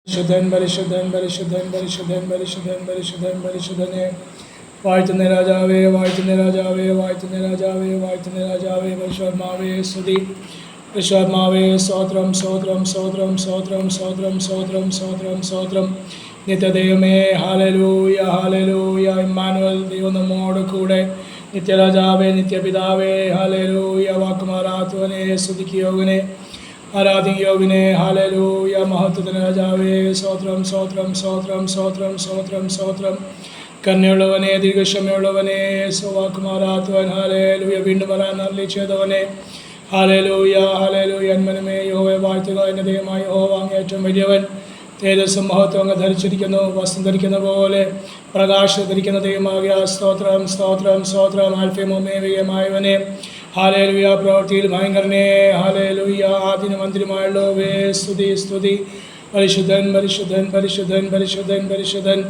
പരിശുദ്ധൻ പരിശുദ്ധൻ പരിശുദ്ധൻ പരിശുദ്ധൻ പരിശുദ്ധൻ പരിശുദ്ധൻ പരിശുദ്ധനെ വാഴ്ത്തുന്ന രാജാവേ വാഴ്ത്തുന്ന രാജാവേ വാഴ്ത്തുന്ന രാജാവേ വാഴ്ത്തുന്ന രാജാവേ പരിശുദ്ധാത്മാവേ സ്തുതി പരിശുദ്ധാത്മാവേ സ്തോത്രം സ്തോത്രം സ്തോത്രം സ്തോത്രം സ്തോത്രം സ്തോത്രം സ്തോത്രം സ്തോത്രം നിത്യദൈവമേ ഹല്ലേലൂയ ഹല്ലേലൂയ ഇമ്മാനുവൽ ദൈവം നമ്മോട് കൂടെ നിത്യരാജാവേ നിത്യപിതാവേ ഹല്ലേലൂയ വാക്കുമാറാത്തവനെ സ്തുതിക്കുയോഗനെ ആരാധികയോഗിനെ ഹല്ലേലൂയ മഹത്വത്തിന് രാജാവേ സ്തോത്രം സ്തോത്രം സ്തോത്രം സ്തോത്രം സ്തോത്രം സ്തോത്രം കന്യുള്ളവനെ ദീർഘക്ഷമയുള്ളവനെ വാക്കുമാറാത്തവൻ ഹല്ലേലൂയ വീണ്ടും വരാൻ അരുളി ചെയ്തവനെ ഹല്ലേലൂയ ഹല്ലേലൂയ അന്മനമേ യഹോവയെ വാഴ്ത്തുക എന്ന ദൈവമായ യഹോവ അങ്ങ് ഏറ്റവും വലിയവൻ തേജസ്സും മഹത്വം അങ്ങ് ധരിച്ചിരിക്കുന്നു വസ്ത്രം ധരിക്കുന്ന പോലെ പ്രകാശം ധരിക്കുന്ന ദൈവമാകിയ സ്തോത്രം സ്തോത്രം സ്തോത്രം ആൽഫയും ഒമേഗയുമായവനെ ഹല്ലേലൂയ പ്രവൃത്തിയിൽ ഭയങ്കരനെ ഹല്ലേലൂയ ആദിനും അന്തിരുമായുള്ളവേ സ്തുതി സ്തുതി പരിശുദ്ധൻ പരിശുദ്ധൻ പരിശുദ്ധൻ പരിശുദ്ധൻ പരിശുദ്ധൻ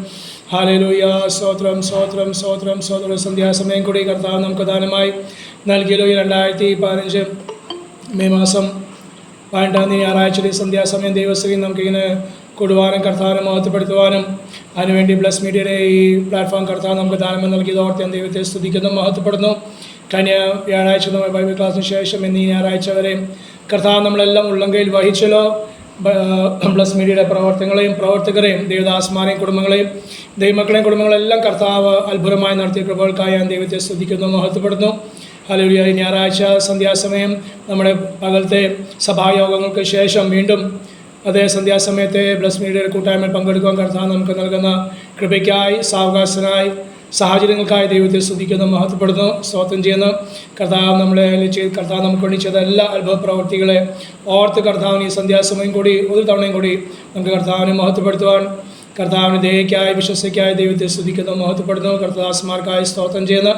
ഹല്ലേലൂയ സ്തോത്രം സ്തോത്രം സ്തോത്രം സ്തോത്രം സന്ധ്യാസമയം കൂടി കർത്താവ് നമുക്ക് ദാനമായി നൽകിയല്ലോ 2015 മെയ് മാസം 12 ഞായറാഴ്ച സന്ധ്യാസമയം ദൈവശ്രീ നമുക്കിങ്ങനെ കൊടുവാനും കർത്താവിനെ മഹത്വപ്പെടുത്തുവാനും അതിനുവേണ്ടി ബ്ലസ് മീഡിയയുടെ ഈ പ്ലാറ്റ്ഫോം കർത്താവ് നമുക്ക് ദാനം നൽകിയത് ഓർത്ത് ഞാൻ ദൈവത്തെ സ്തുതിക്കുന്നു മഹത്വപ്പെടുന്നു. കഴിഞ്ഞ വ്യാഴാഴ്ച നമ്മൾ ബൈബിൾ ക്ലാസ്സിന് ശേഷം എന്നീ ഞായറാഴ്ച വരെ കർത്താവ് നമ്മളെല്ലാം ഉള്ളംകൈയിൽ വഹിച്ചല്ലോ. ബ്ലസ് മീഡിയയുടെ പ്രവർത്തനങ്ങളെയും പ്രവർത്തകരെയും ദൈവദാസന്മാരെയും കുടുംബങ്ങളെയും ദൈവമക്കളെയും കുടുംബങ്ങളെല്ലാം കർത്താവ് അത്ഭുതമായി നടത്തിയ കൃപകൾക്കായി ഞാൻ ദൈവത്തെ സ്തുതിക്കുന്നു മഹത്വപ്പെടുന്നു. ഹല്ലേലൂയ. ഞായറാഴ്ച സന്ധ്യാസമയം നമ്മുടെ പകലത്തെ സഭായോഗങ്ങൾക്ക് ശേഷം വീണ്ടും അതേ സന്ധ്യാസമയത്തെ ബ്ലസ് മീഡിയയുടെ കൂട്ടായ്മയിൽ പങ്കെടുക്കുവാൻ കർത്താവ് നമുക്ക് നൽകുന്ന കൃപയ്ക്കായി സാവകാശനായി സാഹചര്യങ്ങൾക്കായി ദൈവത്തെ സ്തുതിക്കുന്നു മഹത്വപ്പെടുന്നു സ്തോത്രം ചെയ്യുന്നു. കർത്താവ് നമ്മളെ കർത്താവ് നമുക്ക് വേണ്ടി ചെയ്ത എല്ലാ അത്ഭുത പ്രവൃത്തികളെ ഓർത്ത് കർത്താവിന് ഈ സന്ധ്യാസമയം കൂടി ഒരു തവണയും കൂടി നമുക്ക് കർത്താവിനെ മഹത്വപ്പെടുത്തുവാൻ കർത്താവിന് ദയയ്ക്കായി വിശ്വസയ്ക്കായി ദൈവത്തെ സ്തുതിക്കുന്നു മഹത്വപ്പെടുന്നു. കർത്താദാസന്മാർക്കായി സ്തോത്രം ചെയ്യുന്നു.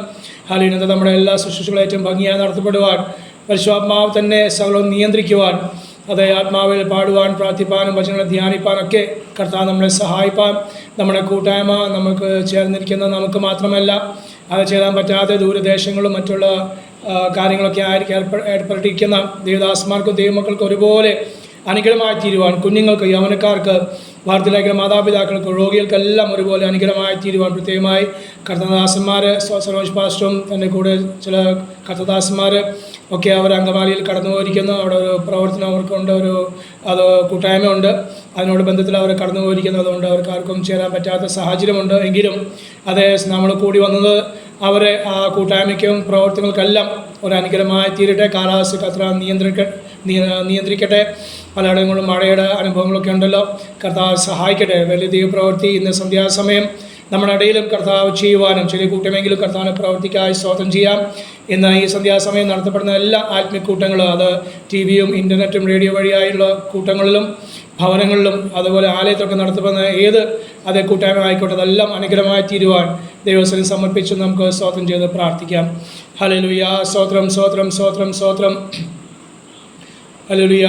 ഹല്ലേലൂയ. നമ്മുടെ എല്ലാ ശുശ്രൂഷകളും ഏറ്റവും ഭംഗിയായി നടത്തപ്പെടുവാൻ പരിശുദ്ധാത്മാവ് തന്നെ സകലവും നിയന്ത്രിക്കുവാൻ അതേ ആത്മാവിൽ പാടുവാൻ പ്രാർത്ഥിപ്പാനും വചനങ്ങളെ ധ്യാനിപ്പാനൊക്കെ കർത്താവ് നമ്മളെ സഹായിപ്പാൻ നമ്മുടെ കൂട്ടായ്മ നമുക്ക് ചേർന്നിരിക്കുന്ന നമുക്ക് മാത്രമല്ല അത് ചെയ്യാൻ പറ്റാത്ത ദൂരദേശങ്ങളും മറ്റുള്ള കാര്യങ്ങളൊക്കെ ആയിരിക്കും ഏർപ്പെട്ടിരിക്കുന്ന ദേവദാസന്മാർക്കും ദൈവമക്കൾക്കും ഒരുപോലെ അനുഗ്രഹമായി തീരുവാൻ കുഞ്ഞുങ്ങൾക്ക് യൗവനക്കാർക്ക് വാർത്തയിലേക്കുള്ള മാതാപിതാക്കൾക്ക് രോഗികൾക്കെല്ലാം ഒരുപോലെ അനുഗ്രഹമായി തീരുവാൻ പ്രത്യേകമായി കർത്തദാസന്മാർ സരോജ് പാസ്റ്ററും എൻ്റെ കൂടെ ചില കർത്തദാസന്മാർ ഒക്കെ അവർ അങ്കമാലിയിൽ കടന്നു പോയിരിക്കുന്നു. അവിടെ ഒരു പ്രവർത്തനം അവർക്കുണ്ട്, അത് കൂട്ടായ്മയുണ്ട്, അതിനോട് ബന്ധത്തിൽ അവർ കടന്നു പോയിരിക്കുന്നു. അതുകൊണ്ട് അവർക്ക് ആർക്കും ചേരാൻ പറ്റാത്ത സാഹചര്യമുണ്ട്. എങ്കിലും അതേ നമ്മൾ കൂടി വന്നത് അവരെ ആ കൂട്ടായ്മയ്ക്കും പ്രവർത്തനങ്ങൾക്കെല്ലാം ഒരു അനുഗ്രഹമായി തീരട്ടെ. കാലാവസ്ഥ അത്ര നിയന്ത്രിക്കട്ടെ. പലയിടങ്ങളിലും മഴയുടെ അനുഭവങ്ങളൊക്കെ ഉണ്ടല്ലോ. കർത്താവ് സഹായിക്കട്ടെ. വലിയ ദൈവപ്രവൃത്തി ഇന്ന് സന്ധ്യാസമയം നമ്മുടെ ഇടയിലും കർത്താവ് ചെയ്യുവാനും ചെറിയ കൂട്ടമെങ്കിലും കർത്താവിനെ പ്രവർത്തിക്കായി സ്തോത്രം ചെയ്യാം. ഇന്ന് ഈ സന്ധ്യാസമയം നടത്തപ്പെടുന്ന എല്ലാ ആത്മീയ കൂട്ടങ്ങളും അത് ടി വിയും ഇൻ്റർനെറ്റും റേഡിയോ വഴിയായുള്ള കൂട്ടങ്ങളിലും ഭവനങ്ങളിലും അതുപോലെ ആലയത്തൊക്കെ നടത്തപ്പെടുന്ന ഏത് അതേ കൂട്ടായ്മ ആയിക്കോട്ടെ അതെല്ലാം അനുഗ്രഹമായി തീരുവാൻ ദൈവസ്ഥലം സമർപ്പിച്ച് നമുക്ക് സ്തോത്രം ചെയ്ത് പ്രാർത്ഥിക്കാം. ഹല്ലേലൂയ. സ്തോത്രം സ്തോത്രം സ്തോത്രം സ്തോത്രം. ഹല്ലേലൂയ.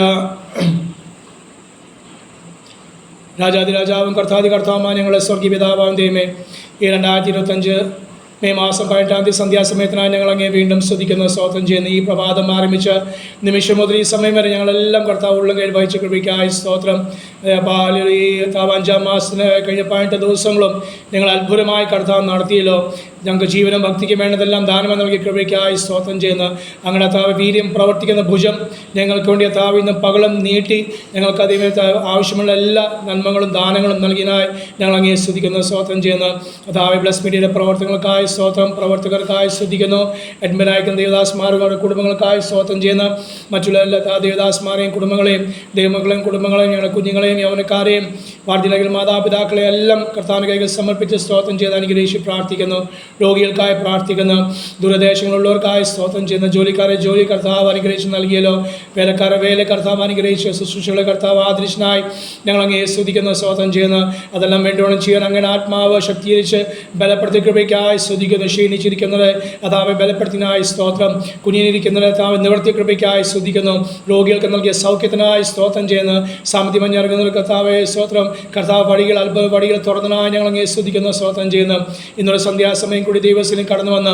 രാജാതിരാജാവും കർത്താവുമായ ഞങ്ങളെ സ്വർഗീയ പിതാവാം ദൈവമേ, ഈ 2025 മെയ് മാസം 18 സന്ധ്യാസമയത്തിനായി ഞങ്ങൾ അങ്ങേ വീണ്ടും സ്തുതിക്കുന്ന സ്തോത്രം ചെയ്യുന്ന ഈ പ്രഭാതം ആരംഭിച്ച നിമിഷം മുതൽ ഈ സമയം വരെ ഞങ്ങളെല്ലാം കർത്താവ് ഉള്ളം കയ്യിൽ വഹിച്ച കൃപയ്ക്കായി സ്തോത്രം. ഈ 5 മാസത്തിന് കഴിഞ്ഞ 18 ദിവസങ്ങളും ഞങ്ങൾ അത്ഭുതമായി കർത്താവ് നടത്തിയല്ലോ. ഞങ്ങൾക്ക് ജീവനും ഭക്തിക്കും വേണ്ടതെല്ലാം ദാനം നൽകിയ കൃപയ്ക്കായി സ്തോത്രം ചെയ്യുന്ന അങ്ങനെ താവ് വീര്യം പ്രവർത്തിക്കുന്ന ഭുജം ഞങ്ങൾക്ക് വേണ്ടി താവ് ഇന്ന് പകലും നീട്ടി ഞങ്ങൾക്ക് അതേ ആവശ്യമുള്ള എല്ലാ നന്മകളും ദാനങ്ങളും നൽകിയതിനായി ഞങ്ങൾ അങ്ങേ സ്തുതിക്കുന്നു സ്തോത്രം ചെയ്യുന്ന താവ് ബ്ലസ് മീഡിയയുടെ പ്രവർത്തനങ്ങൾക്കായി സ്തോത്രം, പ്രവർത്തകർക്കായി സ്തുതിക്കുന്നു. അഡ്മിനായിരിക്കുന്ന ദേവദാസന്മാരും അവരുടെ കുടുംബങ്ങൾക്കായി സ്തോത്രം ചെയ്യുന്ന മറ്റുള്ള എല്ലാ ദേവദാസന്മാരെയും കുടുംബങ്ങളെയും ദൈവമക്കളെയും കുടുംബങ്ങളെയും ഞങ്ങളുടെ കുഞ്ഞുങ്ങളെയും യൗവനക്കാരെയും വാർത്തയിലേക്കുള്ള മാതാപിതാക്കളെ എല്ലാം കർത്താവിന് കൈകൾ സമർപ്പിച്ച് സ്തോത്രം ചെയ്ത് അനുഗ്രഹിച്ച് പ്രാർത്ഥിക്കുന്നു. രോഗികൾക്കായി പ്രാർത്ഥിക്കുന്നു. ദൂരദേശങ്ങളുള്ളവർക്കായി സ്തോത്രം ചെയ്യുന്ന ജോലിക്കാരെ ജോലി കർത്താവ് അനുഗ്രഹിച്ച് നൽകിയല്ലോ. വേലക്കാരെ വേല കർത്താവ് അനുഗ്രഹിച്ച് ശുശ്രൂഷകളെ കർത്താവ് ആദരിച്ചനായി ഞങ്ങൾ അങ്ങേ സ്തുതിക്കുന്ന സ്തോത്രം ചെയ്യുന്നു. അതെല്ലാം വേണ്ടിയോണം ചെയ്യാൻ അങ്ങനെ ആത്മാവ് ശക്തീകരിച്ച് ബലപ്പെടുത്തി കൃപയ്ക്കായി സ്തുതിക്കുന്നു. ക്ഷീണിച്ചിരിക്കുന്നത് അതാവ് ബലപ്പെടുത്തിനായി സ്തോത്രം. കുഞ്ഞിനിരിക്കുന്നത് താവ് നിവർത്തി കൃപയ്ക്കായി സ്തുതിക്കുന്നു. രോഗികൾക്ക് നൽകിയ സൗഖ്യത്തിനായി സ്തോത്രം ചെയ്യുന്നു. സാമ്പത്തികം ഇറങ്ങുന്നവർക്ക് കർത്താവേ സ്തോത്രം. കർത്താവ് വഴികൾ അത്ഭുത വഴികൾ തുറന്നതിനായി ഞങ്ങൾ അങ്ങേ സ്തുതിക്കുന്നു, സ്തോത്രം ചെയ്യുന്നു. ഇന്നുള്ള സന്ധ്യാസമയം കൂടി ദൈവത്തിന് കടന്നു വന്ന്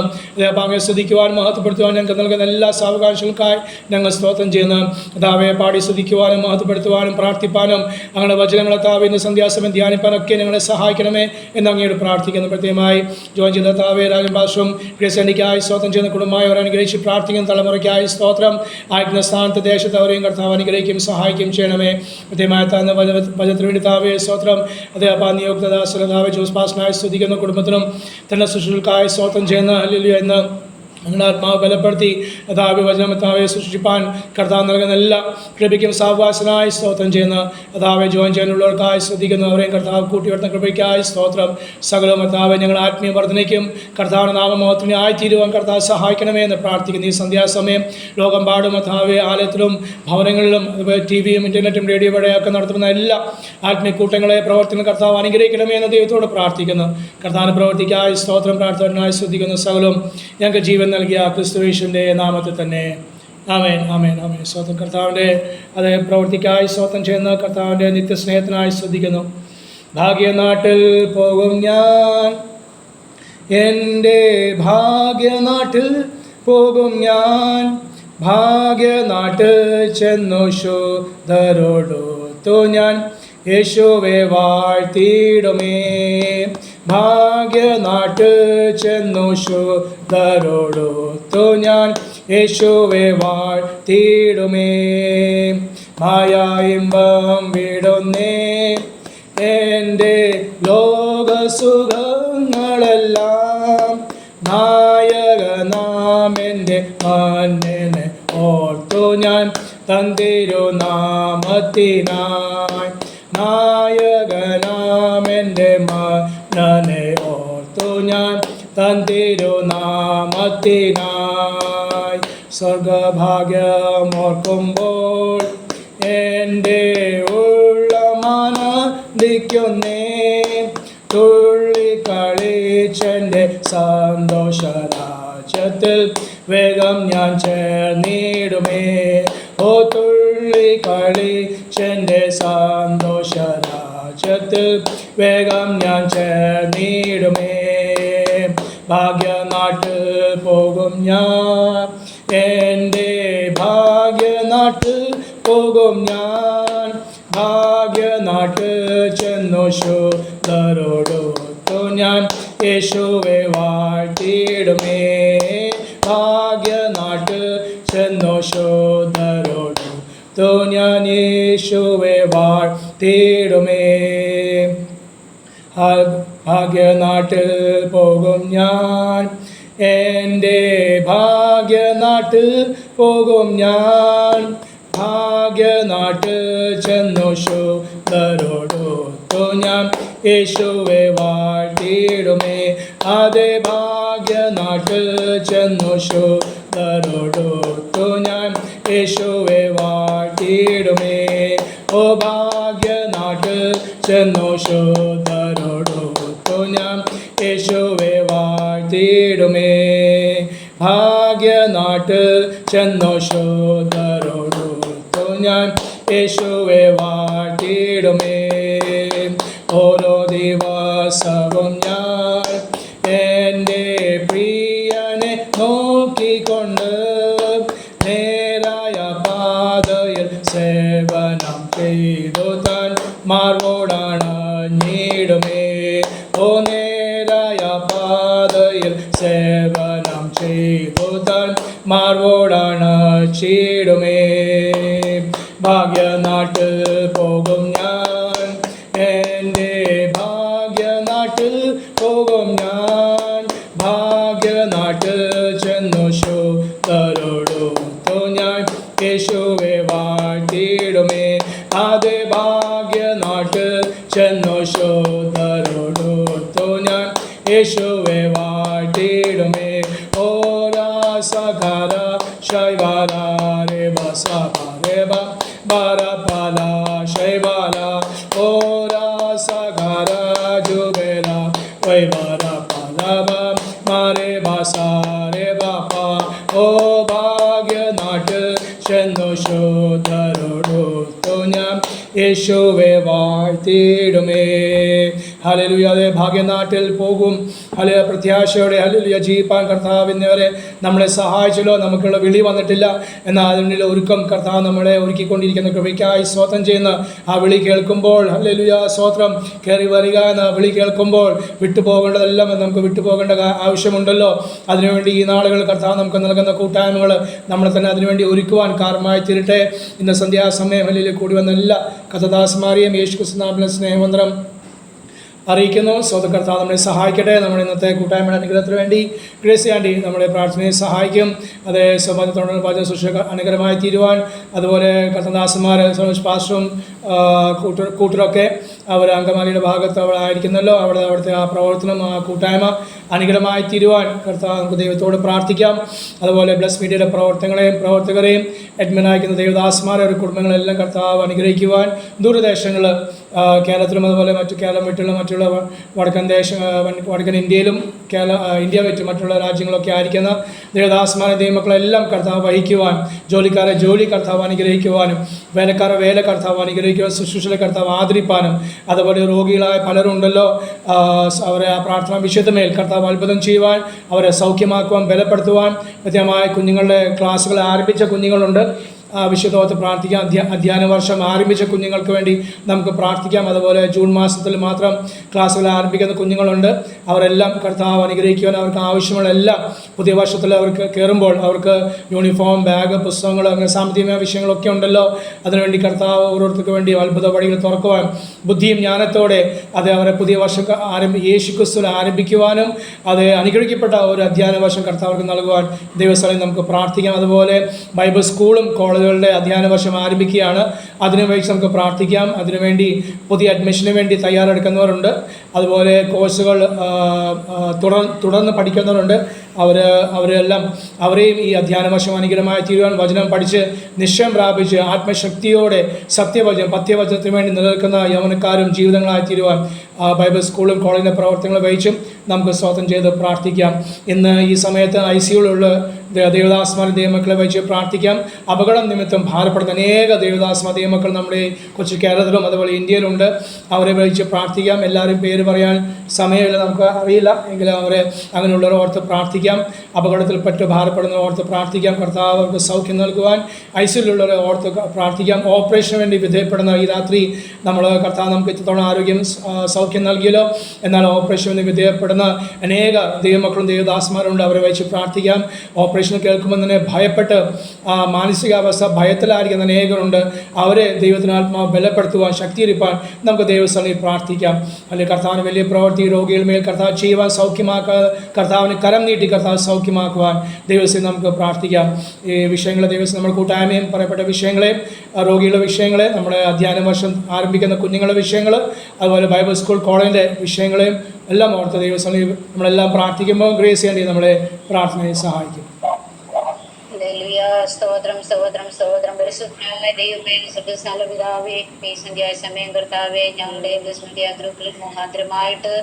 അങ്ങേ സ്തുതിക്കുവാൻ മഹത്വപ്പെടുത്തുവാൻ ഞങ്ങൾക്ക് നൽകുന്ന എല്ലാ സാവകാശങ്ങൾക്കായി ഞങ്ങൾ സ്തോത്രം ചെയ്യുന്നു. കർത്താവെ പാടി സ്തുതിക്കുവാനും മഹത്വപ്പെടുത്തുവാനും പ്രാർത്ഥിപ്പാനും അങ്ങനെ വചനങ്ങളെ താവ് ഇന്ന് സന്ധ്യാസമയം ധ്യാനിപ്പാനൊക്കെ ഞങ്ങളെ സഹായിക്കണമേ എന്ന് അങ്ങയോട് പ്രാർത്ഥിക്കുന്നു. പ്രത്യേകമായി ജോയിൻ ചെയ്ത താവേ രാജൻ ഭാഷവും ഗ്രേസനിക്കായി സ്തോത്രം ചെയ്യുന്ന കുടുംബമായി അവർ അനുഗ്രഹിച്ച് പ്രാർത്ഥിക്കുന്ന തലമുറയ്ക്കായി സ്തോത്രം. ആയിരിക്കുന്ന സ്ഥാനത്ത് ദേശത്ത് അവരെയും കർത്താവ് അനുഗ്രഹിക്കും സഹായിക്കും ചെയ്യണമേ. പ്രത്യേകമായ താഴ്ന്ന വചനത്തിന് വേണ്ടി താവേ സ്തോത്രം. അതേ നിയോക്തദാസനാവേ ജോസ് പാസ്നായി സ്തുതിക്കുന്ന കുടുംബത്തിനും തന്നെ ശുശ്രൂഷക്കായി സ്തോത്രം ചെയ്യുന്ന ഹല്ലേലൂയ എന്ന് അങ്ങനെ ആത്മാവ് ബലപ്പെടുത്തി അതാവെ വചനമത്താവെ സൃഷ്ടിപ്പാൻ കർത്താവ് നൽകുന്ന എല്ലാ കൃപയ്ക്കും സാവകാശനായി സ്തോത്രം ചെയ്യുന്ന അതാവെ ജോയിൻ ചെയ്യാനുള്ളവർക്കായി ശ്രദ്ധിക്കുന്നു. അവരെയും കർത്താവ് കൂട്ടിവരുന്ന കൃപയ്ക്കായി സ്തോത്രം. സകലവും കർത്താവെ ഞങ്ങൾ ആത്മീയ വർധനയ്ക്കും കർത്താവിൻ്റെ നാമമഹത്വത്തിന് ആയിത്തീരുവാൻ കർത്താവ് സഹായിക്കണമേ എന്ന് പ്രാർത്ഥിക്കുന്നു. ഈ സന്ധ്യാസമയം ലോകമെമ്പാടും കർത്താവെ ആലയത്തിലും ഭവനങ്ങളിലും അതുപോലെ ടി വിയും ഇൻ്റർനെറ്റും റേഡിയോ വഴിയൊക്കെ നടത്തുന്ന എല്ലാ ആത്മീയ കൂട്ടങ്ങളെ പ്രവർത്തിക്കുന്ന കർത്താവ് അനുഗ്രഹിക്കണമേ എന്ന് ദൈവത്തോട് പ്രാർത്ഥിക്കുന്നു. കർത്താവിൻ്റെ പ്രവർത്തിക്കായി സ്തോത്രം പ്രാർത്ഥനായി ശ്രദ്ധിക്കുന്നു. സകലവും ഞങ്ങൾക്ക് ജീവൻ നൽകിയ ക്രിസ്തുയേശുവിൻ്റെ നാമത്തിൽ തന്നെ ആമേൻ, ആമേൻ, ആമേൻ. സ്തോത്രം. കർത്താവിൻ്റെ അതേ പ്രവൃത്തിക്കായി സ്തോത്രം ചെയ്യുന്ന കർത്താവിൻ്റെ നിത്യസ്നേഹത്തിനായി ശ്രദ്ധിക്കുന്നു. ഭാഗ്യനാട്ടിൽ പോകും ഞാൻ, എൻ്റെ ഭാഗ്യനാട്ടിൽ പോകും ഞാൻ, ഭാഗ്യനാട്ടിൽ ചെന്നു ശുദ്ധരോടൊത്തു ഞാൻ യേശുവെ വാഴ്ത്തിയിടുമേ. ഭാഗ്യനാട്ടിൽ ചെന്നു ശുദ്ധരോടൊത്തു ഞാൻ യേശുവെ വാഴ്ത്തിയിടുമേ. മായായിമ്പം വിടുന്നേ എൻ്റെ ലോകസുഖങ്ങളെല്ലാം, നായകനാം എൻ്റെ മന്നനെ ഓർത്തു ഞാൻ തന്തിരുനാമത്തിനായി. നായകനാം എൻ്റെ മന്നനെ ഓർത്തു ഞാൻ തന്തിരുനാമത്തിനായി. സ്വർഗഭാഗ്യമോർക്കുമ്പോൾ എൻ്റെ ഉള്ളമാനന്ദിക്കുന്നേ, തുള്ളിക്കളിച്ചെൻ്റെ സന്തോഷരാജ്യത്തിൽ വേഗം ഞാൻ ചേർന്നിടുമേ. ഓ തുള്ളിക്കളിച്ചെൻ്റെ സന്തോഷരാജ്യത്തിൽ വേഗം ഞാൻ ചേർന്നിടുമേ. ഭാഗ്യനാട്ടിൽ പോകും ഞാൻ, എൻ്റെ ഭാഗ്യനാട്ടിൽ പോകും ഞാൻ, ഭാഗ്യനാട്ടിൽ ചെന്നു ശുദ്ധരോടൊത്തു ഞാൻ യേശുവെ വാഴ്ത്തിയിടുമേ. ഭാഗ്യനാട്ടിൽ ചെന്നു ശുദ്ധരോടൊത്തു ഞാൻ യേശുവെ വാഴ്ത്തിയിടുമേ. ഭാഗ്യനാട്ടിൽ പോകും ഞാൻ, എൻ്റെ ഭാഗ്യനാട്ടിൽ പോകും ഞാൻ, ഭാഗ്യനാട്ടിൽ ചെന്നു ശുദ്ധരോടൊത്തു ഞാൻ യേശുവെ വാഴ്ത്തിയിടുമേ. അതേ ഭാഗ്യനാട്ടിൽ ചെന്നു ശുദ്ധരോടൊത്തു ഞാൻ യേശുവെ വാഴ്ത്തിയിടുമേ. ഓ ഭാഗ്യനാട്ടിൽ ചെന്നു ശുദ്ധരോടൊത്തു ഞാൻ യേശുവെ വാഴ്ത്തിയിടുമേ. ഭാഗ്യനാട്ടിൽ ചെന്നു ശുദ്ധരോടൊത്തു ഞാൻ യേശുവെ വാഴ്ത്തിയിടുമേ. ഓരോ ദിവസവും ഞാൻ എൻ്റെ പ്രിയനെ നോക്കിക്കൊണ്ട് നേരായ പാതയിൽ സേവനം ചെയ്തു താൻ മാർവോടണഞ്ഞിടുമേ. ഓ നേരായ പാതയിൽ സേവനം ചെയ്തു താൻ മാർവോടണച്ചിടുമേ. ഭാഗ്യനാട്ടിൽ പോകും ഞാൻ, എൻ്റെ ഭാഗ്യനാട്ടിൽ പോകും ഞാൻ, ഭാഗ്യനാട്ടിൽ ചെന്നു ശുദ്ധരോടൊത്തു ഞാൻ യേശുവെ വാഴ്ത്തിയിടുമേ. അതേ ഭാഗ്യനാട്ടിൽ ചെന്നു ശുദ്ധരോടൊത്തു ഞാൻ യേശുവെ വാഴ്ത്തിയിടുമേ. ഓരാ സഖര ശൈവാല രെ ബസഭ രെ ബരബല ശൈവാല. ഓരാ സഖര ജുബേല വൈബര പലബ മാരെ ബസ രെ ബാപ്പ. ഓ ഭാഗ്യനാട്ടിൽ ചെന്നു ശുദ്ധരോടൊത്തു ഞാൻ യേശുവേ വാഴ്ത്തിയിടുമേ. ഹല്ലേലൂയ. അതേ ഭാഗ്യനാട്ടിൽ പോകും ഹല്ലേലൂയ പ്രത്യാശയോടെ ഹല്ലേലൂയ ജീവിപ്പാൻ കർത്താവ് ഇന്നുവരെ നമ്മളെ സഹായിച്ചല്ലോ. നമുക്കുള്ള വിളി വന്നിട്ടില്ല, എന്നാൽ അതിനുള്ള ഒരുക്കം കർത്താവ് നമ്മളെ ഒരുക്കിക്കൊണ്ടിരിക്കുന്ന കൃപയ്ക്കായി സ്തോത്രം ചെയ്യുന്ന ആ വിളി കേൾക്കുമ്പോൾ ഹല്ലേലൂയ സ്തോത്രം, കയറി വരിക എന്ന വിളി കേൾക്കുമ്പോൾ വിട്ടുപോകേണ്ടതെല്ലാം നമുക്ക് വിട്ടുപോകേണ്ട ആവശ്യമുണ്ടല്ലോ. അതിനുവേണ്ടി ഈ നാളുകൾ കർത്താവ് നമുക്ക് നൽകുന്ന കൂട്ടായ്മകൾ നമ്മളെ തന്നെ അതിനുവേണ്ടി ഒരുക്കുവാൻ കാരണമായി തീരട്ടെ. ഇന്ന് സന്ധ്യാസമയം ഹല്ലേലൂയ കൂടി വന്ന എല്ലാ കഥദാസന്മാരെയും യേശു ക്രിസ്തുനാമത്തിലെ സ്നേഹവന്ദനം അറിയിക്കുന്നു. സ്വന്തം കർത്താവ് നമ്മളെ സഹായിക്കട്ടെ. നമ്മുടെ ഇന്നത്തെ കൂട്ടായ്മയുടെ അനുഗ്രഹത്തിന് വേണ്ടി ഗ്രേസി ആൻറ്റി നമ്മളെ പ്രാർത്ഥനയെ സഹായിക്കും. അതേ സമാജത്തോടുള്ള പാചക ശുശ്രൂഷ അനുഗ്രഹമായി തീരുവാൻ, അതുപോലെ കർത്തദാസന്മാർ സനോജ് പാസ്റ്ററും കൂട്ടരൊക്കെ അവർ അങ്കമാലിയുടെ ഭാഗത്ത് അവിടെ ആയിരിക്കുന്നല്ലോ. അവിടുത്തെ ആ പ്രവർത്തനം, ആ കൂട്ടായ്മ അനുഗ്രഹമായി തീരുവാൻ കർത്താവ് നമുക്ക് ദൈവത്തോട് പ്രാർത്ഥിക്കാം. അതുപോലെ ബ്ലസ് മീഡിയയുടെ പ്രവർത്തകരെയും അഡ്മിനായിരിക്കുന്ന ദേവദാസന്മാരെ ഒരു കുടുംബങ്ങളെല്ലാം കർത്താവ് അനുഗ്രഹിക്കുവാൻ, ദൂരദേശങ്ങൾ കേരളത്തിലും അതുപോലെ കേരളം വിട്ടുള്ള മറ്റുള്ള വടക്കൻ ഇന്ത്യയിലും ഇന്ത്യ വിട്ട് മറ്റുള്ള രാജ്യങ്ങളൊക്കെ ആയിരിക്കുന്ന ദേവദാസന്മാരെ ദൈവമക്കളെല്ലാം കർത്താവ് വഹിക്കുവാൻ, ജോലിക്കാരെ ജോലി കർത്താവ് അനുഗ്രഹിക്കുവാനും, വേലക്കാരെ വേല കർത്താവ് അനുഗ്രഹിക്കുവാൻ, ശുശ്രൂഷകളെ കർത്താവ് ആദരിപ്പാനും, അതുപോലെ രോഗികളായ പലരുണ്ടല്ലോ അവരെ ആ പ്രാർത്ഥനാ വിഷയത്തിന്മേൽ കർത്താവ് അത്ഭുതം ചെയ്യുവാൻ, അവരെ സൗഖ്യമാക്കുവാൻ, ബലപ്പെടുത്തുവാൻ, കൃത്യമായ കുഞ്ഞുങ്ങളുടെ ക്ലാസ്സുകൾ ആരംഭിച്ച കുഞ്ഞുങ്ങളുണ്ട്. വിശുദ്ധോത്ത് പ്രാർത്ഥിക്കാം. അധ്യയന വർഷം ആരംഭിച്ച കുഞ്ഞുങ്ങൾക്ക് വേണ്ടി നമുക്ക് പ്രാർത്ഥിക്കാം. അതുപോലെ ജൂൺ മാസത്തിൽ മാത്രം ക്ലാസ്സുകൾ ആരംഭിക്കുന്ന കുഞ്ഞുങ്ങളുണ്ട്. അവരെല്ലാം കർത്താവ് അനുഗ്രഹിക്കുവാൻ, അവർക്ക് ആവശ്യമുള്ളെല്ലാം പുതിയ വർഷത്തിൽ അവർക്ക് കയറുമ്പോൾ അവർക്ക് യൂണിഫോം, ബാഗ്, പുസ്തകങ്ങൾ, അങ്ങനെ സാമ്പത്തികമായ വിഷയങ്ങളൊക്കെ ഉണ്ടല്ലോ. അതിനുവേണ്ടി കർത്താവ് ഓരോരുത്തർക്ക് വേണ്ടി അത്ഭുത വഴികൾ തുറക്കുവാൻ, ബുദ്ധിയും ജ്ഞാനത്തോടെ അത് അവരെ പുതിയ വർഷം യേശു ക്രിസ്തുവിൽ ആരംഭിക്കുവാനും, അത് അനുഗ്രഹിക്കപ്പെട്ട ഒരു അധ്യയന വർഷം കർത്താവർക്ക് നൽകുവാൻ ദൈവസ്ഥലം നമുക്ക് പ്രാർത്ഥിക്കാം. അതുപോലെ ബൈബിൾ സ്കൂളും കോളേജുകളുടെ അധ്യയന വർഷം ആരംഭിക്കുകയാണ്. അതിനുവേണ്ടി നമുക്ക് പ്രാർത്ഥിക്കാം. അതിനുവേണ്ടി പുതിയ അഡ്മിഷന് വേണ്ടി തയ്യാറെടുക്കുന്നവരുണ്ട്. അതുപോലെ കോഴ്സുകൾ തുടർന്ന് പഠിക്കുന്നവരുണ്ട്. അവരെയും ഈ അധ്യയന വർഷം അനുഗ്രഹമായി തീരുവാൻ, വചനം പഠിച്ച് നിശ്ചയം പ്രാപിച്ച് ആത്മശക്തിയോടെ പത്യവചനത്തിന് വേണ്ടി നിലനിൽക്കുന്ന യൗവനക്കാരും ജീവിതങ്ങളായി തീരുവാൻ ബൈബിൾ സ്കൂളും കോളേജിൻ്റെ പ്രവർത്തനങ്ങൾ വഹിച്ചും നമുക്ക് സ്തോത്രം ചെയ്ത് പ്രാർത്ഥിക്കാം. ഇന്ന് ഈ സമയത്ത് ICUയിലുള്ള ദേവദാസന്മാർ ദൈവമക്കളെ വഹിച്ച് പ്രാർത്ഥിക്കാം. അപകടം നിമിത്തം ഭാരപ്പെടുന്ന അനേക ദേവദാസന്മാർ ദൈവമക്കൾ നമ്മുടെ കൊച്ചു കേരളത്തിലും അതുപോലെ ഇന്ത്യയിലുണ്ട്. അവരെ വഹിച്ച് പ്രാർത്ഥിക്കാം. എല്ലാവരും പേര് പറയാൻ സമയമില്ല, നമുക്ക് അറിയില്ല, എങ്കിലും അവരെ അങ്ങനെയുള്ളവർ ഓർത്ത് പ്രാർത്ഥിക്കാം. അപകടത്തിൽപ്പെട്ട് ഭാരപ്പെടുന്ന ഓർത്ത് പ്രാർത്ഥിക്കാം. കർത്താവ് അവർക്ക് സൗഖ്യം നൽകുവാൻ, ICUയിലുള്ളവരെ ഓർത്ത് പ്രാർത്ഥിക്കാം. ഓപ്പറേഷന് വേണ്ടി വിധേയപ്പെടുന്ന ഈ രാത്രി നമ്മൾ കർത്താവ് നമുക്ക് ഇത്രത്തോളം ആരോഗ്യം സൗഖ്യം നൽകിയല്ലോ. എന്നാൽ ഓപ്പറേഷന് വിധേയപ്പെടുന്ന അനേക ദൈവമക്കളും ദേവദാസന്മാരുണ്ട്. അവരെ വഹിച്ച് പ്രാർത്ഥിക്കാം. ഓപ്പറേഷൻ കേൾക്കുമ്പോൾ തന്നെ ഭയപ്പെട്ട് മാനസികാവസ്ഥ ഭയത്തിലായിരിക്കുന്ന അനേകരുണ്ട്. അവരെ ദൈവത്തിന് ആത്മാവ് ബലപ്പെടുത്തുവാൻ, ശക്തിയിരിപ്പാൻ നമുക്ക് ദൈവസ്ഥലയിൽ പ്രാർത്ഥിക്കാം. അല്ലെങ്കിൽ കർത്താവിന് വലിയ പ്രവൃത്തി രോഗികൾ മേൽ കർത്താവ് ചെയ്യുവാൻ, കർത്താവിന് കരം നീട്ടി കർത്താവ് സൗഖ്യമാക്കുവാൻ ദൈവസ്ഥയിൽ നമുക്ക് പ്രാർത്ഥിക്കാം. ഈ വിഷയങ്ങളെ ദൈവസ്ഥ നമ്മൾ കൂട്ടായ്മയും പറയപ്പെട്ട വിഷയങ്ങളെ, രോഗികളുടെ വിഷയങ്ങളെ, നമ്മുടെ അധ്യയന വർഷം ആരംഭിക്കുന്ന കുഞ്ഞുങ്ങളുടെ വിഷയങ്ങൾ, അതുപോലെ ബൈബിൾ സ്കൂൾ കോളേജിൻ്റെ വിഷയങ്ങളെയും എല്ലാം ഓർത്ത് ദൈവസ്ഥലയിൽ നമ്മളെല്ലാം പ്രാർത്ഥിക്കുമ്പോൾ ഗ്രേസ് ചെയ്യേണ്ടി നമ്മളെ പ്രാർത്ഥനയെ സഹായിക്കും. സ്തോത്രം സ്തോത്രം സ്തോത്രം. പരിശുദ്ധനായ ദൈവമേ, സ്വർഗ്ഗസ്ഥല പിതാവേ, ഈ സന്ധ്യാസമയം കർത്താവേ, ഞങ്ങളുടെ യാത്രകളിൽ മുഖാന്തരമായിട്ട്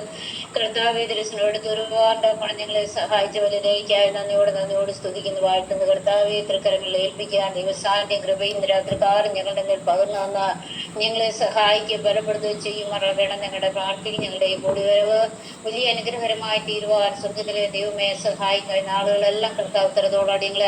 കർത്താവേ ദർശനോട് ഒരുപാട് ഞങ്ങളെ സഹായിച്ച വലുതേക്കായി നന്ദിയോട് സ്തുതിക്കുന്നു, വാഴ്ത്തുന്നു. കർത്താവെ തൃക്കരങ്ങളിൽ ഏൽപ്പിക്കാൻ ദൈവസാന്നിധ്യം കൃപയും രാത്രികാലം ഞങ്ങളുടെ മേൽ പകർന്നു വന്ന ഞങ്ങളെ സഹായിക്കുക, ബലപ്പെടുത്തുകയും ചെയ്യുമാറാകണം. ഞങ്ങളുടെ പ്രാർത്ഥന ഞങ്ങളുടെ ഈ കൂടിവരവ് വലിയ അനുഗ്രഹകരമായി തീരുവാൻ സ്വർഗ്ഗത്തിലെ ദൈവമേ സഹായിക്കുക. നാളുകളെല്ലാം കർത്താവ് ഉത്തരത്തോടെ ഞങ്ങളെ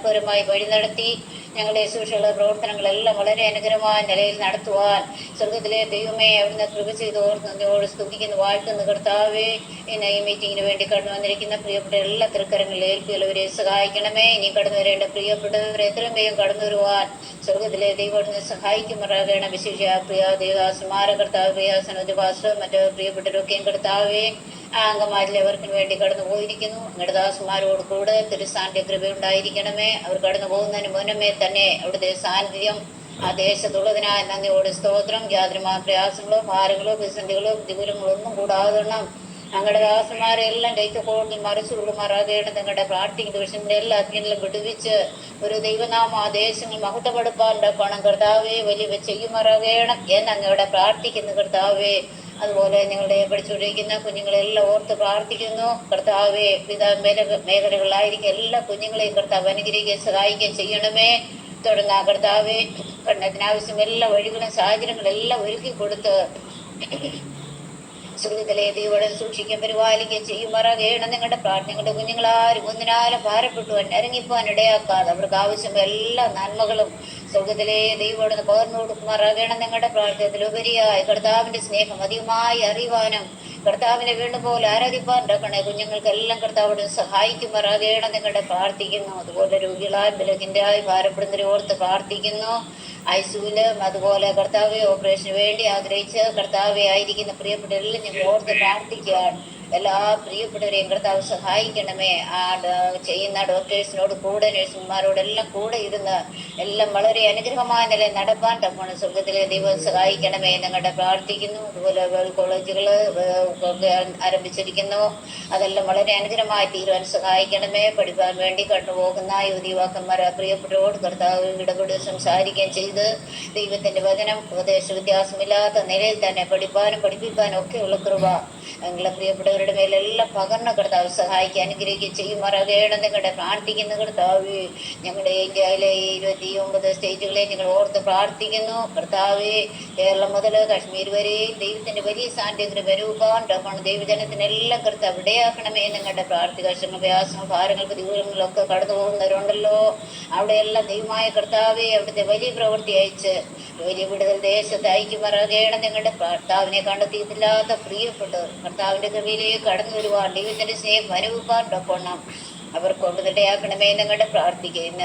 അത്ഭുതകരമായി വഴി നടത്തി ഞങ്ങളുടെ ശുശ്രൂഷകളുടെ പ്രവർത്തനങ്ങളെല്ലാം വളരെ അനുഗ്രഹമായ നിലയിൽ നടത്തുവാൻ സ്വർഗ്ഗത്തിലെ ദൈവമേ അവിടുന്ന് കൃപ ചെയ്തോട് സ്തുതിക്കുന്നു, വാഴ്ത്തുന്നു. കർത്താവേ, ഇന്ന് ഈ മീറ്റിങ്ങിന് വേണ്ടി കടന്നു വന്നിരിക്കുന്ന പ്രിയപ്പെട്ട എല്ലാ തൃക്കരങ്ങളിൽ ഏൽപ്പിയുള്ളവരെ സഹായിക്കണമേ. ഇനി കടന്നു വരേണ്ട പ്രിയപ്പെട്ടവരെ എത്രയും വേഗം കടന്നു വരുവാൻ സ്വർഗ്ഗത്തിലെ ദൈവത്തിന് സഹായിക്കുമാറാകണം. വിശേഷ പ്രിയ ദേവദാസന്മാര കർത്താവ്, പ്രിയാസനോജ് പാസ്റ്റർ, മറ്റ് പ്രിയപ്പെട്ടവരൊക്കെയും കർത്താവേ അംഗമാരിൽ അവർക്ക് വേണ്ടി കടന്നു പോയിരിക്കുന്നു. അങ്ങയുടെ ദാസന്മാരോട് കൂടെ തിരുസാന്നിധ്യ കൃപയുണ്ടായിരിക്കണമേ. അവർ കടന്നു പോകുന്നതിന് മുന്നമേ തന്നെ അവിടുത്തെ സാന്നിധ്യം ആ ദേശത്തുള്ളതിനായി നന്ദിയോട് സ്തോത്രം. യാതൊരുമായ പ്രയാസങ്ങളോ ഭാരങ്ങളോ പ്രതിസന്ധികളോ പ്രതികൂലങ്ങളോ ഒന്നും കൂടാതെണ്ണം ഞങ്ങളുടെ ദാസന്മാരെ എല്ലാം ദൈത്യക്കോട്ടിൽ മറിച്ചുകൊള്ളുമാറാകേണ്ടത്. നിങ്ങളുടെ പ്രാർത്ഥിക്കുന്ന ദിവസങ്ങളുടെ എല്ലാ അഗ്നികളും വിടുവിച്ച് ഒരു ദൈവനാമ ആ ദേശങ്ങൾ മഹത്വപ്പെടുപ്പാൻ്റെ പണം കർത്താവെ വലിയ ചെയ്യുമാറാകണം എന്ന് അങ്ങയുടെ പ്രാർത്ഥിക്കുന്നു കർത്താവെ. അതുപോലെ ഞങ്ങളുടെ പഠിച്ചുകൊണ്ടിരിക്കുന്ന കുഞ്ഞുങ്ങളെല്ലാം ഓർത്ത് പ്രാർത്ഥിക്കുന്നു കർത്താവെ. മേഖലകളിലായിരിക്കും എല്ലാ കുഞ്ഞുങ്ങളെയും കർത്താവ് അനുഗ്രഹിക്കുകയും സഹായിക്കുകയും ചെയ്യണമേ. തുടർന്ന് കർത്താവെ പഠനത്തിനാവശ്യം എല്ലാ വഴികളും സാഹചര്യങ്ങളും എല്ലാം ഒരുക്കി കൊടുത്ത് സുഹൃത്തിലെ ദൈവം സൂക്ഷിക്കാൻ പരിപാലിക്കുകയും ചെയ്യുമാറാകണം. നിങ്ങളുടെ പ്രാർത്ഥനകളുടെ കുഞ്ഞുങ്ങളാരും ഒന്നിനാലും ഭാരപ്പെട്ടു ഇറങ്ങിപ്പോവാൻ ഇടയാക്കാതെ അവർക്ക് ആവശ്യം എല്ലാ നന്മകളും സ്വർഗത്തിലെ ദൈവം പകർന്നു കൊടുക്കുമാറാകണം. നിങ്ങളുടെ പ്രാർത്ഥനത്തിലുപരിയായി കർത്താവിന്റെ സ്നേഹം അധികമായി അറിയുവാനും കർത്താവിനെ വീണ്ടും പോലെ ആരാധിപ്പാൻ കുഞ്ഞുങ്ങൾക്കെല്ലാം കർത്താവിനെ സഹായിക്കുമാറാകണം. നിങ്ങളുടെ പ്രാർത്ഥിക്കുന്നു. അതുപോലെ രോഗികളായി ബലഹീനരായി ഭാരപ്പെടുന്നവരെ ഓർത്ത് പ്രാർത്ഥിക്കുന്നു. ഐസിയുലും അതുപോലെ കർത്താവെ ഓപ്പറേഷന് വേണ്ടി ആഗ്രഹിച്ച് കർത്താവെ ആയിരിക്കുന്ന പ്രിയപ്പെട്ടവരെല്ലാം ഞങ്ങൾ ഓർത്ത് പ്രാർത്ഥിക്കുകയാണ്. എല്ലാ പ്രിയപ്പെട്ടവരെയും കർത്താവ് സഹായിക്കണമേ. ചെയ്യുന്ന ഡോക്ടേഴ്സിനോട് കൂടെ നഴ്സുമാരോടെല്ലാം കൂടെ ഇരുന്ന് എല്ലാം വളരെ അനുഗ്രഹമായ നിലയിൽ നടപ്പാൻ തക്കണം സ്വർഗത്തിലെ ദൈവം സഹായിക്കണമേ. ഞങ്ങളുടെ പ്രാർത്ഥിക്കുന്നു. അതുപോലെ കോളേജുകൾ ഒക്കെ ആരംഭിച്ചിരിക്കുന്നു. അതെല്ലാം വളരെ അനുഗ്രഹമായി തീരുവാൻ സഹായിക്കണമേ. പഠിപ്പാൻ വേണ്ടി കണ്ടുപോകുന്ന യുവതിവാക്കന്മാരെ പ്രിയപ്പെട്ടവരോട് കർത്താവ് ഇടപെടുകയും സംസാരിക്കുകയും ചെയ്ത് ദൈവത്തിന്റെ വചനം ഉപദേശ വ്യത്യാസമില്ലാത്ത നിലയിൽ തന്നെ പഠിപ്പാനും പഠിപ്പിക്കാനും ഒക്കെയുള്ള കൃപ ഞങ്ങളെ പ്രിയപ്പെട്ടവരുടെ മേലെല്ലാം പകർന്ന കർത്താവ് സഹായിക്കുക അനുഗ്രഹിക്കുകയും ചെയ്യുമാറാകണം. നിങ്ങളുടെ പ്രാർത്ഥിക്കുന്ന കർത്താവ് ഞങ്ങളുടെ ഇന്ത്യയിലെ 29 സ്റ്റേറ്റുകളെ ഞങ്ങൾ ഓർത്ത് പ്രാർത്ഥിക്കുന്നു. കർത്താവ് കേരളം മുതൽ കാശ്മീർ വരെ ദൈവത്തിന്റെ വലിയ സാന്നിധ്യത്തിന് വരൂപാൻ ദൈവജനത്തിനെല്ലാം കർത്താവ് ഇടയാക്കണമേ. നിങ്ങളുടെ പ്രാർത്ഥിക പ്രയാസങ്ങൾ ഭാരങ്ങൾക്ക് ദൂരങ്ങളൊക്കെ കടന്നു പോകുന്നവരുണ്ടല്ലോ, അവിടെയെല്ലാം ദൈവമായ കർത്താവെ അവിടുത്തെ വലിയ പ്രവൃത്തി അയച്ച് വലിയ വിടുതൽ ദേശത്ത് അയക്കുമാറാകണം. നിങ്ങളുടെ കർത്താവിനെ കണ്ടെത്തിയിട്ടില്ലാത്ത പ്രിയപ്പെട്ടവർ കർത്താവിന്റെ കൃപയിലേക്ക് കടന്നു വരുവാൻ ദൈവത്തിന്റെ സ്നേഹം അനുഭവിപ്പാൻ ഡൊക്കണം അവർ കൊണ്ടുതട്ടയാക്കണമേ. നിങ്ങളുടെ പ്രാർത്ഥിക്കുന്ന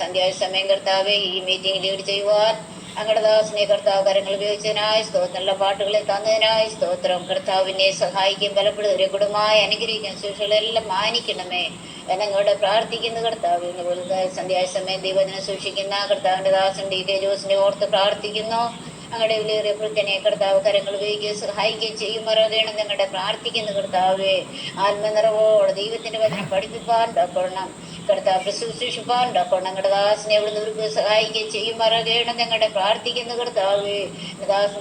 സന്ധ്യാ സമയം കർത്താവെ ഈ മീറ്റിംഗ് ലീഡ് ചെയ്യുവാൻ ഞങ്ങളുടെ ദാസനെ കർത്താവ് കരങ്ങൾ ഉപയോഗിച്ചതിനായി സ്തോത്രമുള്ള പാട്ടുകളെ തന്നതിനായി സ്തോത്രം. കർത്താവിനെ സഹായിക്കും ബലപ്പെടുത്തവരെ കുടുംബമായി അനുഗ്രഹിക്കും ശുശ്രൂഷകളെല്ലാം മാനിക്കണമേ. ഞങ്ങളുടെ പ്രാർത്ഥിക്കുന്ന കർത്താവ് ഇന്നുപോലെ സന്ധ്യാ സമയം ദൈവത്തിനെ സൂക്ഷിക്കുന്ന കർത്താവിന്റെ ദാസൻ D.K. ജോസിനെ ഓർത്ത് പ്രാർത്ഥിക്കുന്നു. ഞങ്ങളുടെ വിലയേറിയ വൃദ്ധനെ കർത്താവ് കരങ്ങൾ ഉപയോഗിക്കുകയും സഹായിക്കുകയും ചെയ്യുമാറാകണം. ഞങ്ങളുടെ പ്രാർത്ഥിക്കുന്ന കർത്താവെ ആത്മനിറവോടെ ദൈവത്തിന്റെ വചനം പഠിപ്പിപ്പാൻ ഡോക്കണം കർത്താവ് ശുശ്രൂഷിപ്പാൻ ഡോക്കണം. ഞങ്ങളുടെ ദാസനെ അവിടുന്ന് ഇവർക്ക് സഹായിക്കുകയും ചെയ്യുമാറാകണം. ഞങ്ങളുടെ പ്രാർത്ഥിക്കുന്ന കർത്താവ് ദാസൻ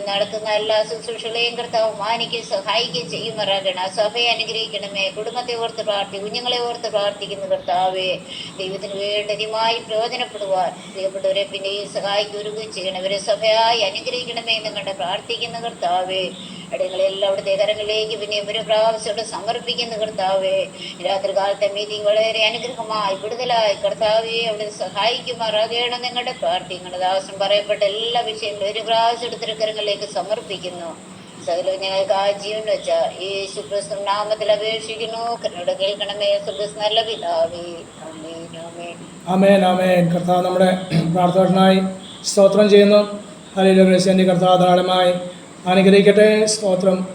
നടത്തുന്ന എല്ലാ ശുശ്രൂഷകളെയും കർത്താവ് മാനിക്കുകയും സഹായിക്കുകയും ചെയ്യുമാറാകണം. സഭയെ അനുഗ്രഹിക്കണമേ. കുടുംബത്തെ ഓർത്ത് കുഞ്ഞുങ്ങളെ ഓർത്ത് പ്രാർത്ഥിക്കുന്ന കർത്താവെ ദൈവത്തിന് വേണ്ടതുമായി പ്രയോജനപ്പെടുവാൻ പ്രിയപ്പെട്ടവരെ പിന്നെയും സഹായിക്കുകയും ചെയ്യണവരെ സഭയായി അനുഗ്രഹിക്കണമേ. നിങ്ങളുടെ പ്രാർത്ഥിക്കുന്ന കർത്താവെ ഇടങ്ങളെല്ലാം അവിടുത്തെ കരങ്ങളിലേക്ക് പിന്നെ ഒരു പ്രാവശ്യം സമർപ്പിക്കുന്ന കർത്താവെ രാത്രി കാലത്തെ മീറ്റിംഗ് വളരെ അനുഗ്രഹമായി വിടുതലായി കർത്താവെ അവിടെ സഹായിക്കുമാറാകണം. നിങ്ങളുടെ പ്രാർത്ഥിക്കുന്ന ദാസം പറയപ്പെട്ട എല്ലാ വിഷയങ്ങളും ഒരു പ്രാവശ്യം എടുത്തിരക്കരങ്ങളിലേക്ക് സമർപ്പിക്കുന്നു. സകലവും ഞങ്ങൾക്ക് ആ ജീവൻ വെച്ച യേശു ക്രിസ്തു നാമത്തിൽ അപേക്ഷിക്കുന്നു. കരുണ കേൾക്കണമേ. സുഖസ് നല്ല പിതാവേ. ആമേൻ ആമേൻ ആമേൻ ആമേൻ. കർത്താവ് നമ്മുടെ പ്രാർത്ഥനയായി സ്തോത്രം ചെയ്യുന്നു. ഹല്ലേലൂയ. കർത്താവ് ധാരാളമായി അനുഗ്രഹിക്കട്ടെ. സ്തോത്രം.